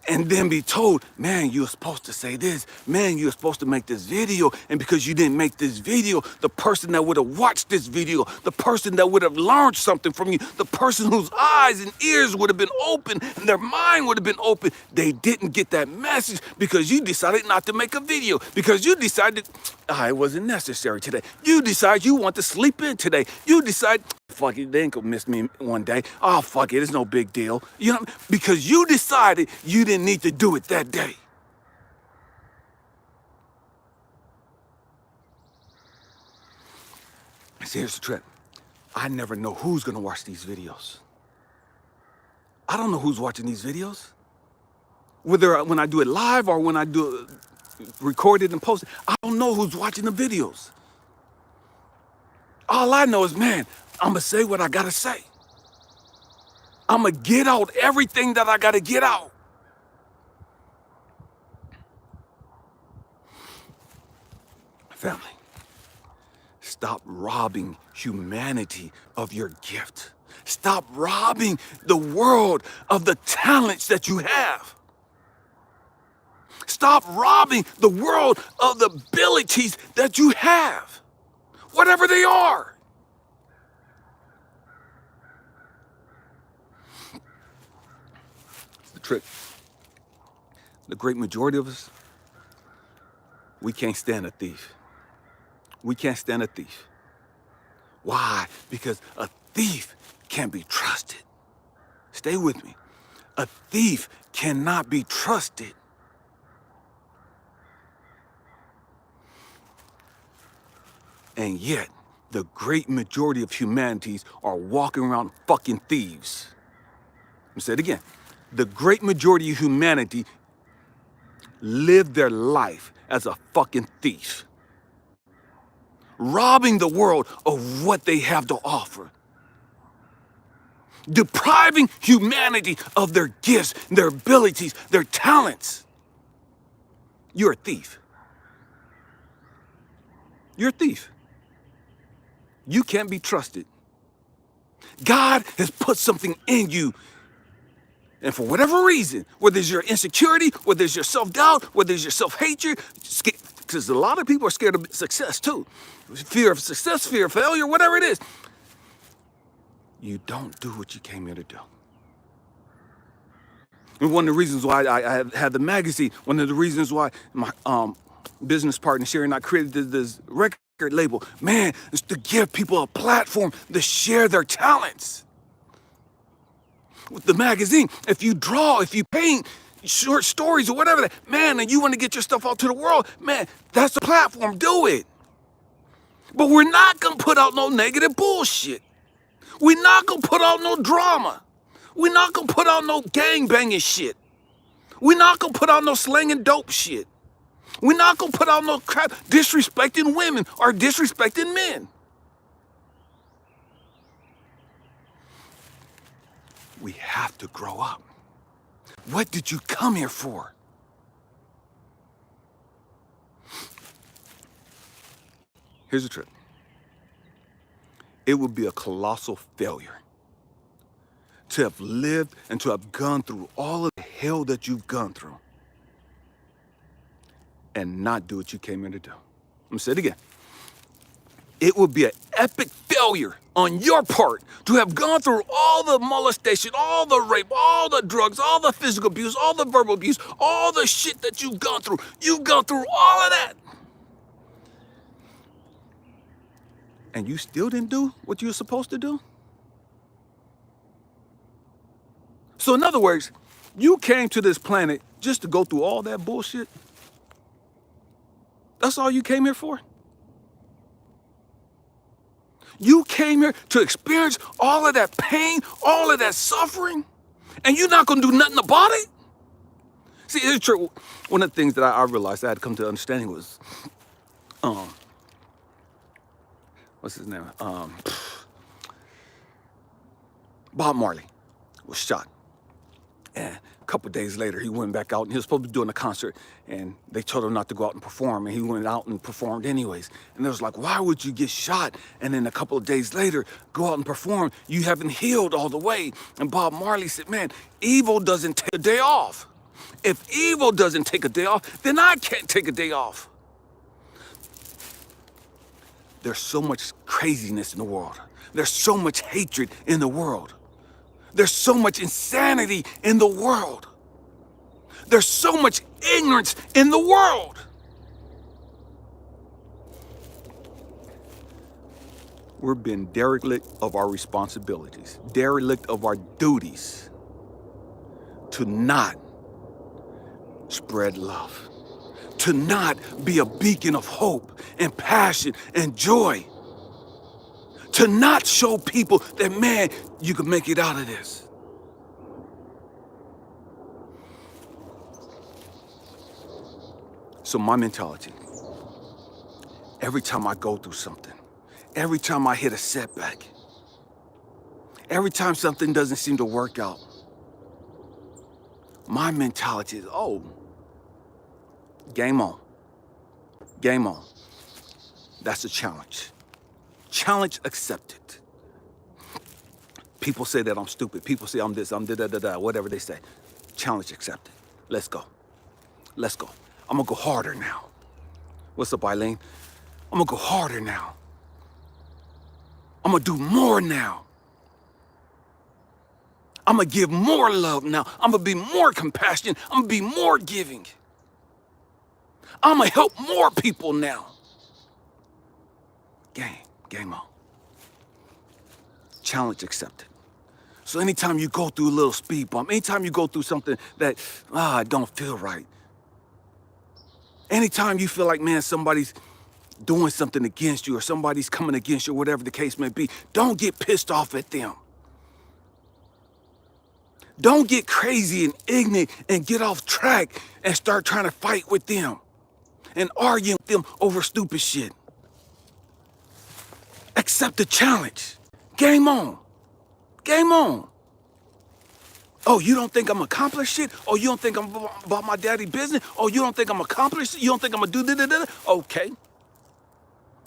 Speaker 1: And then be told, man, you're supposed to say this. Man, you're supposed to make this video. And because you didn't make this video, the person that would have watched this video, the person that would have learned something from you, the person whose eyes and ears would have been open and their mind would have been open, they didn't get that message because you decided not to make a video, because you decided, it wasn't necessary today. You decide you want to sleep in today. You decide, fuck it, they ain't gonna miss me one day. Oh, fuck it, it's no big deal. You know, because you decided you didn't need to do it that day. See, here's the trick. I never know who's gonna watch these videos. I don't know who's watching these videos. Whether when I do it live or when I do it recorded and posted, I don't know who's watching the videos. All I know is, man, I'm gonna say what I gotta say. I'm gonna get out everything that I gotta get out. Family, stop robbing humanity of your gift. Stop robbing the world of the talents that you have. Stop robbing the world of the abilities that you have, whatever they are. It's the trick. The great majority of us, we can't stand a thief. We can't stand a thief. Why? Because a thief can't be trusted. Stay with me. A thief cannot be trusted. And yet, the great majority of humanities are walking around fucking thieves. Let me say it again. The great majority of humanity live their life as a fucking thief, robbing the world of what they have to offer, depriving humanity of their gifts, their abilities, their talents. You're a thief. You're a thief. You can't be trusted. God has put something in you, and for whatever reason, whether it's your insecurity, whether it's your self-doubt, whether it's your self-hatred, because a lot of people are scared of success too. Fear of success, fear of failure, whatever it is. You don't do what you came here to do. And one of the reasons why I had the magazine, one of the reasons why my business partner Sherry and I created this record label, man, is to give people a platform to share their talents. With the magazine, if you draw, if you paint short stories or whatever, man, and you want to get your stuff out to the world, man, that's the platform, do it. But we're not gonna put out no negative bullshit. We're not gonna put out no drama. We're not gonna put out no gang-banging shit. We're not gonna put out no slanging dope shit. We're not gonna put out no crap disrespecting women or disrespecting men. We have to grow up. What did you come here for? Here's the trick. It would be a colossal failure to have lived and to have gone through all of the hell that you've gone through and not do what you came here to do. I'm gonna say it again. It would be an epic failure on your part to have gone through all the molestation, all the rape, all the drugs, all the physical abuse, all the verbal abuse, all the shit that you've gone through. You've gone through all of that. And you still didn't do what you were supposed to do? So in other words, you came to this planet just to go through all that bullshit? That's all you came here for? You came here to experience all of that pain, all of that suffering, and you're not gonna do nothing about it? See, it's true. One of the things that I realized I had to come to understanding was, what's his name? Bob Marley was shot. And a couple of days later, he went back out, and he was supposed to be doing a concert, and they told him not to go out and perform, and he went out and performed anyways. And it was like, why would you get shot and then a couple of days later go out and perform? You haven't healed all the way. And Bob Marley said, man, evil doesn't take a day off. If evil doesn't take a day off, then I can't take a day off. There's so much craziness in the world. There's so much hatred in the world. There's so much insanity in the world. There's so much ignorance in the world. We're being derelict of our responsibilities, derelict of our duties to not spread love, to not be a beacon of hope and passion and joy, to not show people that, man, you can make it out of this. So my mentality, every time I go through something, every time I hit a setback, every time something doesn't seem to work out, my mentality is, oh, game on. Game on. That's a challenge. Challenge accepted. People say that I'm stupid. People say I'm this, I'm da-da-da-da, whatever they say. Challenge accepted. Let's go. Let's go. I'm gonna go harder now. What's up, Eileen? I'm gonna go harder now. I'm gonna do more now. I'm gonna give more love now. I'm gonna be more compassionate. I'm gonna be more giving. I'm gonna help more people now. Game on. Challenge accepted. So anytime you go through a little speed bump, anytime you go through something that, don't feel right, anytime you feel like, man, somebody's doing something against you or somebody's coming against you, whatever the case may be, don't get pissed off at them. Don't get crazy and ignorant and get off track and start trying to fight with them and argue with them over stupid shit. Accept the challenge. Game on. Game on. Oh, you don't think I'm accomplished shit? Oh, you don't think I'm about my daddy business? Oh, you don't think I'm accomplished? You don't think I'm gonna do da-da-da? Okay.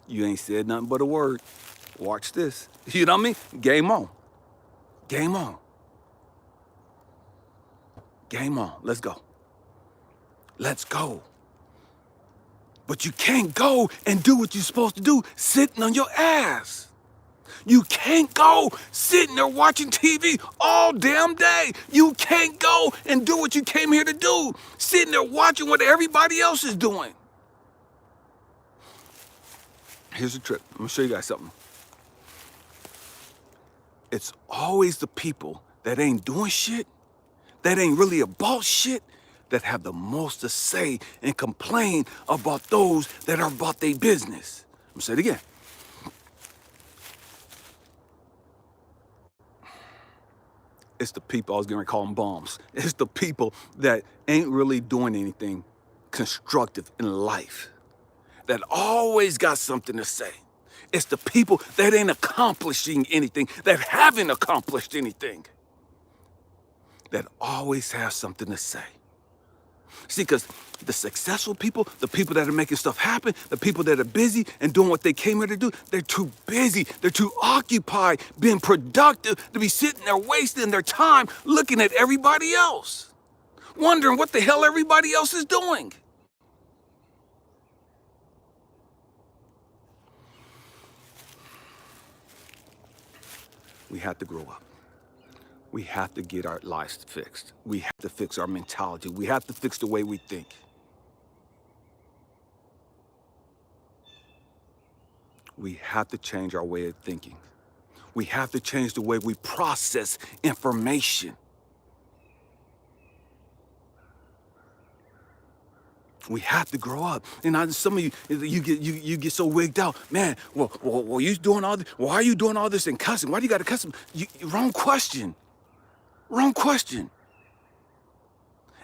Speaker 1: You ain't said nothing but a word. Watch this. You know what I mean? Game on. Game on. Game on. Let's go. Let's go. But you can't go and do what you're supposed to do sitting on your ass. You can't go sitting there watching TV all damn day. You can't go and do what you came here to do, sitting there watching what everybody else is doing. Here's the trick. I'm gonna show you guys something. It's always the people that ain't doing shit, that ain't really about shit, that have the most to say and complain about those that are about their business. I'm gonna say it again. It's the people, I was gonna call them bums. It's the people that ain't really doing anything constructive in life, that always got something to say. It's the people that ain't accomplishing anything, that haven't accomplished anything, that always have something to say. See, because the successful people, the people that are making stuff happen, the people that are busy and doing what they came here to do, they're too busy, they're too occupied, being productive to be sitting there wasting their time looking at everybody else, wondering what the hell everybody else is doing. We have to grow up. We have to get our lives fixed. We have to fix our mentality. We have to fix the way we think. We have to change our way of thinking. We have to change the way we process information. We have to grow up. And some of you get so wigged out. Man, well, you doing all this? Why are you doing all this and cussing? Why do you got to cuss? Wrong question. Wrong question.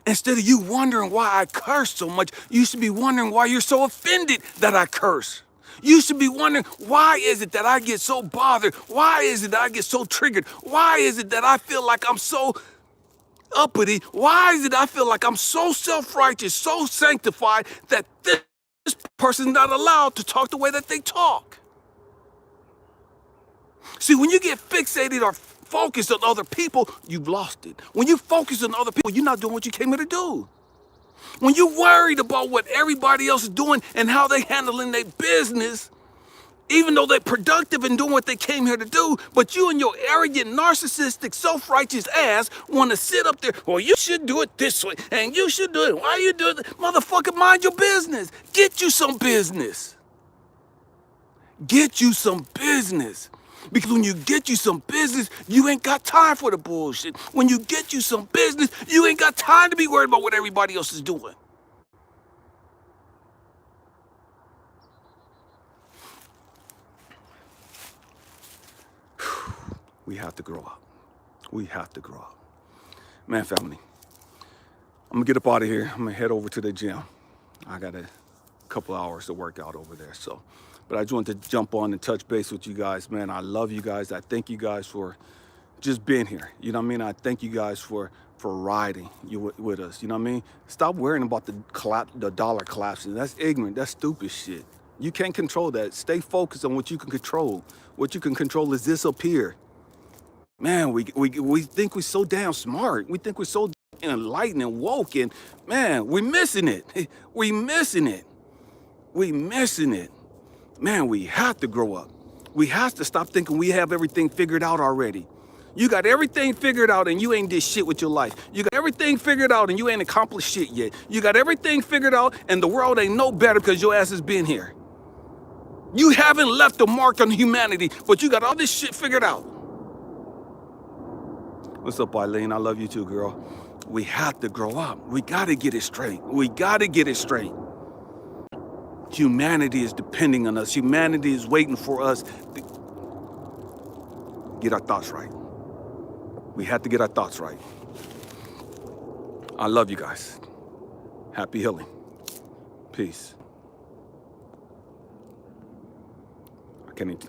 Speaker 1: Instead of you wondering why I curse so much, you should be wondering why you're so offended that I curse. You should be wondering, why is it that I get so bothered? Why is it that I get so triggered? Why is it that I feel like I'm so uppity? Why is it I feel like I'm so self-righteous, so sanctified that this person's not allowed to talk the way that they talk? See, when you get fixated or focused on other people, you've lost it. When you focus on other people, you're not doing what you came here to do. When you're worried about what everybody else is doing and how they handling their business, even though they're productive and doing what they came here to do, but you and your arrogant, narcissistic, self-righteous ass want to sit up there, well, you should do it this way, and you should do it. Why you do it? Motherfucker, mind your business. Get you some business. Get you some business. Because when you get you some business, you ain't got time for the bullshit. When you get you some business, you ain't got time to be worried about what everybody else is doing. We have to grow up. We have to grow up. Man, family, I'm gonna get up out of here. I'm gonna head over to the gym. I got a couple hours to work out over there, so. But I just wanted to jump on and touch base with you guys, man. I love you guys. I thank you guys for just being here. You know what I mean? I thank you guys for riding with us. You know what I mean? Stop worrying about the dollar collapsing. That's ignorant. That's stupid shit. You can't control that. Stay focused on what you can control. What you can control is this up here. Man, we think we're so damn smart. We think we're so enlightened and woke, and man, we're missing it. We missing it. We missing it. Man, we have to grow up. We have to stop thinking we have everything figured out already. You got everything figured out and you ain't did shit with your life. You got everything figured out and you ain't accomplished shit yet. You got everything figured out and the world ain't no better because your ass has been here. You haven't left a mark on humanity, but you got all this shit figured out. What's up, Eileen? I love you too, girl. We have to grow up. We got to get it straight. We got to get it straight. Humanity is depending on us. Humanity is waiting for us to get our thoughts right. We have to get our thoughts right. I love you guys. Happy healing. Peace. I can't even